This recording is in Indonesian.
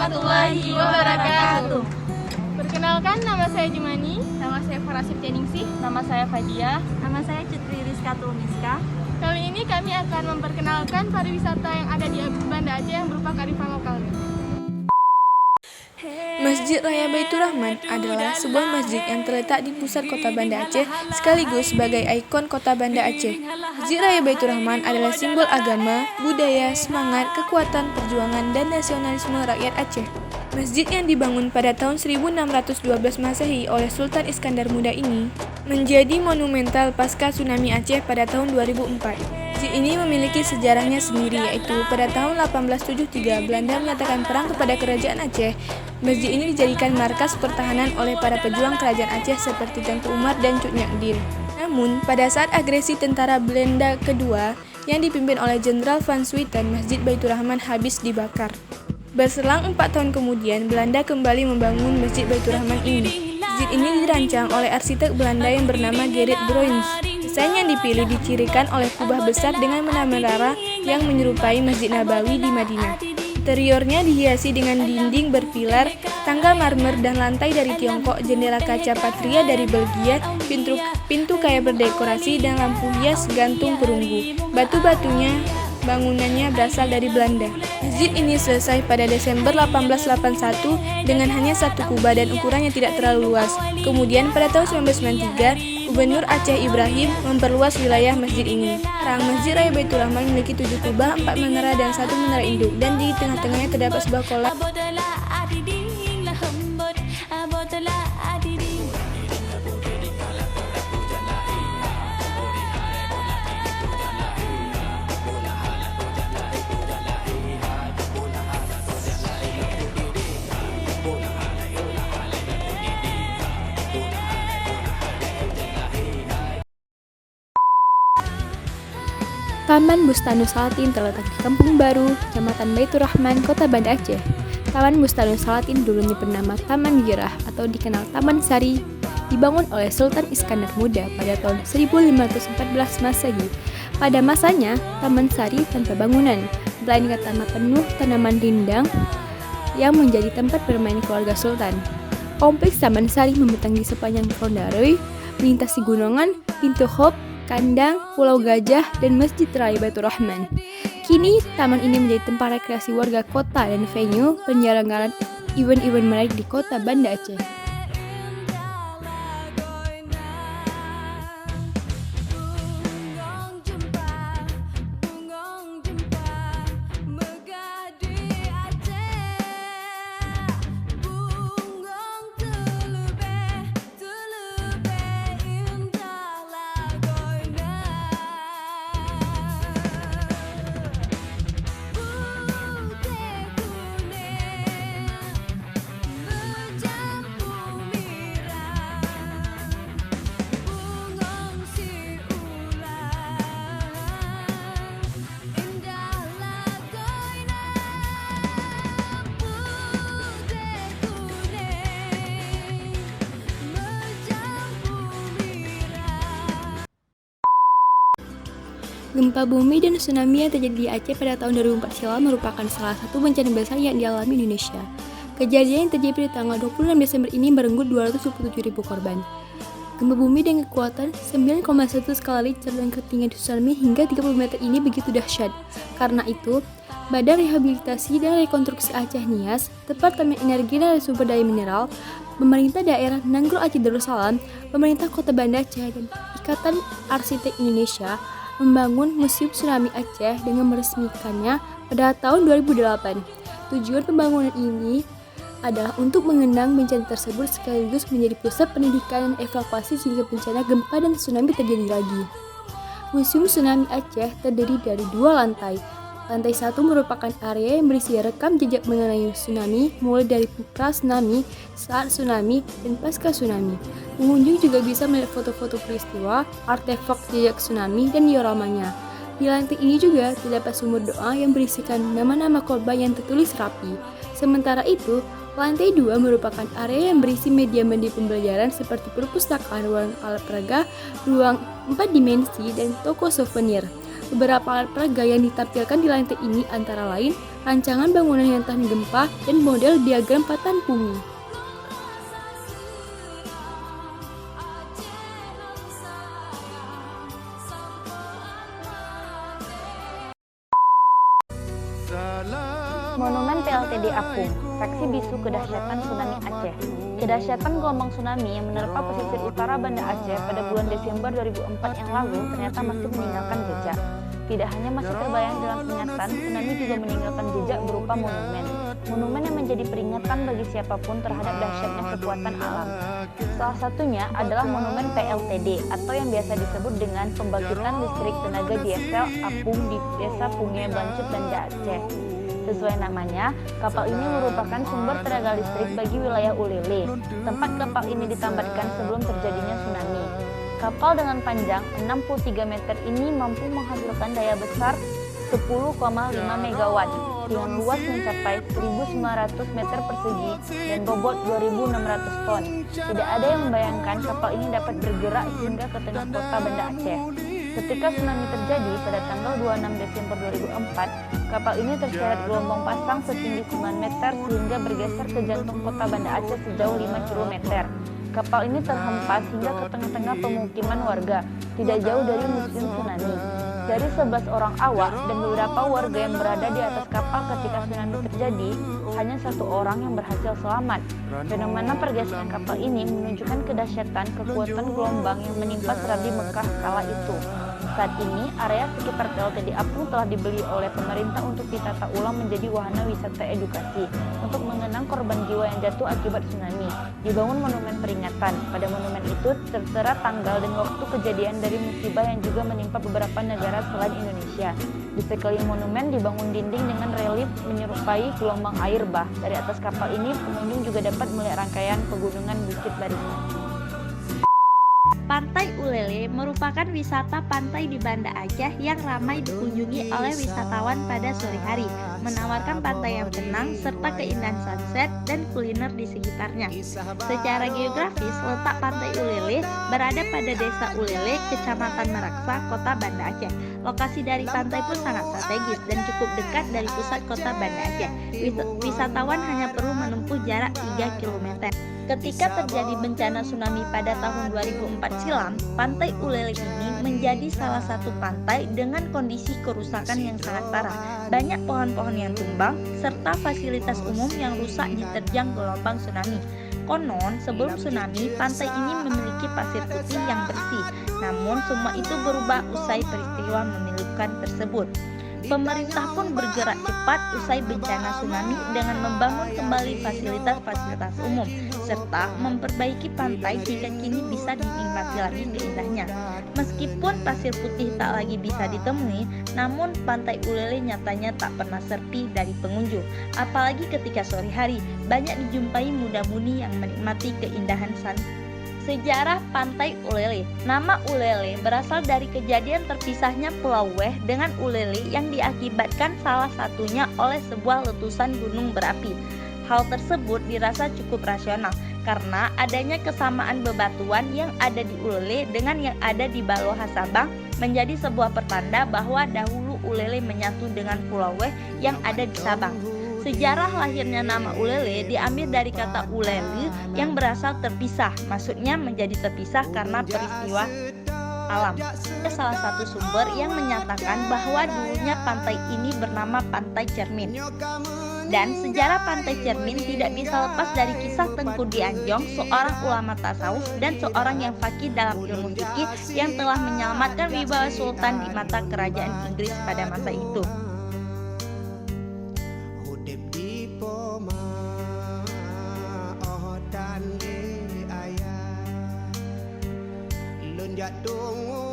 warahmatullahi wabarakatuh. Perkenalkan, nama saya Jumani. Nama saya Farah Septianingsih. Nama saya Fadia. Nama saya Cetri Rizkatul Miska. Kali ini kami akan memperkenalkan pariwisata yang ada di Banda Aceh yang berupa kearifan lokalnya. Masjid Raya Baitur Rahman adalah sebuah masjid yang terletak di pusat kota Banda Aceh sekaligus sebagai ikon kota Banda Aceh. Masjid Raya Baitur Rahman adalah simbol agama, budaya, semangat, kekuatan, perjuangan, dan nasionalisme rakyat Aceh. Masjid yang dibangun pada tahun 1612 Masehi oleh Sultan Iskandar Muda ini menjadi monumental pasca tsunami Aceh pada tahun 2004. Masjid ini memiliki sejarahnya sendiri, yaitu pada tahun 1873 Belanda menyatakan perang kepada kerajaan Aceh. Masjid ini dijadikan markas pertahanan oleh para pejuang kerajaan Aceh seperti Tengku Umar dan Cut Nyak Dien. Namun, pada saat agresi tentara Belanda kedua yang dipimpin oleh Jenderal Van Swieten, Masjid Baitur Rahman habis dibakar. Berselang 4 tahun kemudian, Belanda kembali membangun Masjid Baitur Rahman ini. Masjid ini dirancang oleh arsitek Belanda yang bernama Gerrit Bruins. Desain yang dipilih dicirikan oleh kubah besar dengan menara yang menyerupai Masjid Nabawi di Madinah. Interiornya dihiasi dengan dinding berpilar, tangga marmer dan lantai dari Tiongkok, jendela kaca Patria dari Belgia, pintu kayu berdekorasi dan lampu hias gantung perunggu. Batu-batunya bangunannya berasal dari Belanda. Masjid ini selesai pada Desember 1881 dengan hanya satu kubah dan ukurannya tidak terlalu luas. Kemudian pada tahun 1993, Gubernur Aceh Ibrahim memperluas wilayah masjid ini. Sekarang Masjid Raya Baitur Rahman memiliki 7 kubah, 4 menara dan 1 menara induk, dan di tengah-tengahnya terdapat sebuah kolam. Taman Bustanul Salatin terletak di Kampung Baru, Kecamatan Baitur Rahman, Kota Banda Aceh. Taman Bustanul Salatin dulunya bernama Taman Girah atau dikenal Taman Sari, dibangun oleh Sultan Iskandar Muda pada tahun 1514 Masehi. Pada masanya, Taman Sari tanpa bangunan, melainkan taman penuh tanaman rindang yang menjadi tempat bermain keluarga Sultan. Kompleks Taman Sari membentang di sepanjang Rondaroi, melintasi gunungan, Pintu Hop, Kandang, Pulau Gajah, dan Masjid Raya Baitur Rahman. Kini, taman ini menjadi tempat rekreasi warga kota dan venue penyelenggaraan event-event menarik di kota Banda Aceh. Gempa bumi dan tsunami yang terjadi di Aceh pada tahun 2004 silam merupakan salah satu bencana besar yang dialami Indonesia. Kejadian yang terjadi pada tanggal 26 Desember ini merenggut 227.000 korban. Gempa bumi dengan kekuatan 9,1 skala Richter dan ketinggian tsunami hingga 30 meter ini begitu dahsyat. Karena itu, Badan Rehabilitasi dan Rekonstruksi Aceh NIAS, Departemen Energi dan Sumber Daya Mineral, Pemerintah Daerah Nanggro Aceh Darussalam, Pemerintah Kota Banda Aceh, dan Ikatan Arsitek Indonesia membangun Museum Tsunami Aceh dengan meresmikannya pada tahun 2008. Tujuan pembangunan ini adalah untuk mengenang bencana tersebut sekaligus menjadi pusat pendidikan dan evakuasi jika bencana gempa dan tsunami terjadi lagi. Museum Tsunami Aceh terdiri dari 2 lantai. Lantai 1 merupakan area yang berisi rekam jejak mengenai tsunami, mulai dari pra-tsunami, saat tsunami, dan pasca tsunami. Pengunjung juga bisa melihat foto-foto peristiwa, artefak jejak tsunami, dan dioramanya. Di lantai ini juga terdapat sumur doa yang berisikan nama-nama korban yang tertulis rapi. Sementara itu, lantai 2 merupakan area yang berisi media-media pembelajaran seperti perpustakaan, ruang alat peraga, ruang 4 dimensi, dan toko souvenir. Beberapa alat peraga yang ditampilkan di lantai ini antara lain rancangan bangunan yang tahan gempa, dan model diagram patahan bumi. Monumen PLTD Apung, saksi bisu kedahsyatan tsunami Aceh. Kedahsyatan gelombang tsunami yang menerpa pesisir utara Banda Aceh pada bulan Desember 2004 yang lalu ternyata masih meninggalkan jejak. Tidak hanya masih terbayang dalam ingatan, tsunami juga meninggalkan jejak berupa monumen. Monumen yang menjadi peringatan bagi siapapun terhadap dahsyatnya kekuatan alam. Salah satunya adalah monumen PLTD atau yang biasa disebut dengan Pembangkitan Listrik Tenaga Diesel Apung di Desa Punge Bancut, Banda Aceh. Sesuai namanya, kapal ini merupakan sumber tenaga listrik bagi wilayah Ulele, tempat kapal ini ditambatkan sebelum terjadinya tsunami. Kapal dengan panjang 63 meter ini mampu menghasilkan daya besar 10,5 MW dengan luas mencapai 1.900 meter persegi dan bobot 2.600 ton. Tidak ada yang membayangkan kapal ini dapat bergerak hingga ke tengah kota Banda Aceh. Ketika tsunami terjadi pada tanggal 26 Desember 2004, kapal ini terseret gelombang pasang setinggi 9 meter sehingga bergeser ke jantung kota Banda Aceh sejauh 5 km. Kapal ini terhempas hingga ke tengah-tengah pemukiman warga, tidak jauh dari musim tsunami. Dari 11 orang awak dan beberapa warga yang berada di atas kapal ketika tsunami terjadi, hanya 1 orang yang berhasil selamat. Fenomena pergeseran kapal ini menunjukkan kedahsyatan kekuatan gelombang yang menimpa Serabi Mekah kala itu. Saat ini, area sekitar PLTD Apung telah dibeli oleh pemerintah untuk ditata ulang menjadi wahana wisata edukasi untuk mengenang korban jiwa yang jatuh akibat tsunami. Dibangun monumen peringatan. Pada monumen itu tertera tanggal dan waktu kejadian dari musibah yang juga menimpa beberapa negara selain Indonesia. Di sekeliling monumen dibangun dinding dengan relief menyerupai gelombang air bah. Dari atas kapal ini, pengunjung juga dapat melihat rangkaian pegunungan Bukit Barisan. Pantai Ulele merupakan wisata pantai di Banda Aceh yang ramai dikunjungi oleh wisatawan pada sore hari, menawarkan pantai yang tenang serta keindahan sunset dan kuliner di sekitarnya. Secara geografis, letak Pantai Ulele berada pada Desa Ulele, Kecamatan Meraksa, Kota Banda Aceh. Lokasi dari pantai pun sangat strategis dan cukup dekat dari pusat kota Banda Aceh. Wisatawan hanya perlu menempuh jarak 3 km. Ketika terjadi bencana tsunami pada tahun 2004 silam, Pantai Ulele ini menjadi salah satu pantai dengan kondisi kerusakan yang sangat parah. Banyak pohon-pohon yang tumbang, serta fasilitas umum yang rusak diterjang gelombang tsunami. Konon, sebelum tsunami, pantai ini memiliki pasir putih yang bersih. Namun, semua itu berubah usai peristiwa memilukan tersebut. Pemerintah pun bergerak cepat usai bencana tsunami dengan membangun kembali fasilitas-fasilitas umum serta memperbaiki pantai hingga kini bisa dinikmati lagi keindahannya. Meskipun pasir putih tak lagi bisa ditemui, namun Pantai Ulele nyatanya tak pernah sepi dari pengunjung. Apalagi ketika sore hari, banyak dijumpai muda-mudi yang menikmati keindahan Sejarah Pantai Ulele. Nama Ulele berasal dari kejadian terpisahnya Pulau Weh dengan Ulele yang diakibatkan salah satunya oleh sebuah letusan gunung berapi. Hal tersebut dirasa cukup rasional karena adanya kesamaan bebatuan yang ada di Ulele dengan yang ada di Baloha Sabang menjadi sebuah pertanda bahwa dahulu Ulele menyatu dengan Pulau Weh yang ada di Sabang. Sejarah lahirnya nama Ulele diambil dari kata ulele yang berasal terpisah, maksudnya menjadi terpisah karena peristiwa alam. Ada salah satu sumber yang menyatakan bahwa dulunya pantai ini bernama Pantai Cermin. Dan sejarah Pantai Cermin tidak bisa lepas dari kisah Tengku Dianjong, seorang ulama tasawuf dan seorang yang faqih dalam ilmu fikih yang telah menyelamatkan wibawa sultan di mata kerajaan Inggris pada masa itu. Jatuh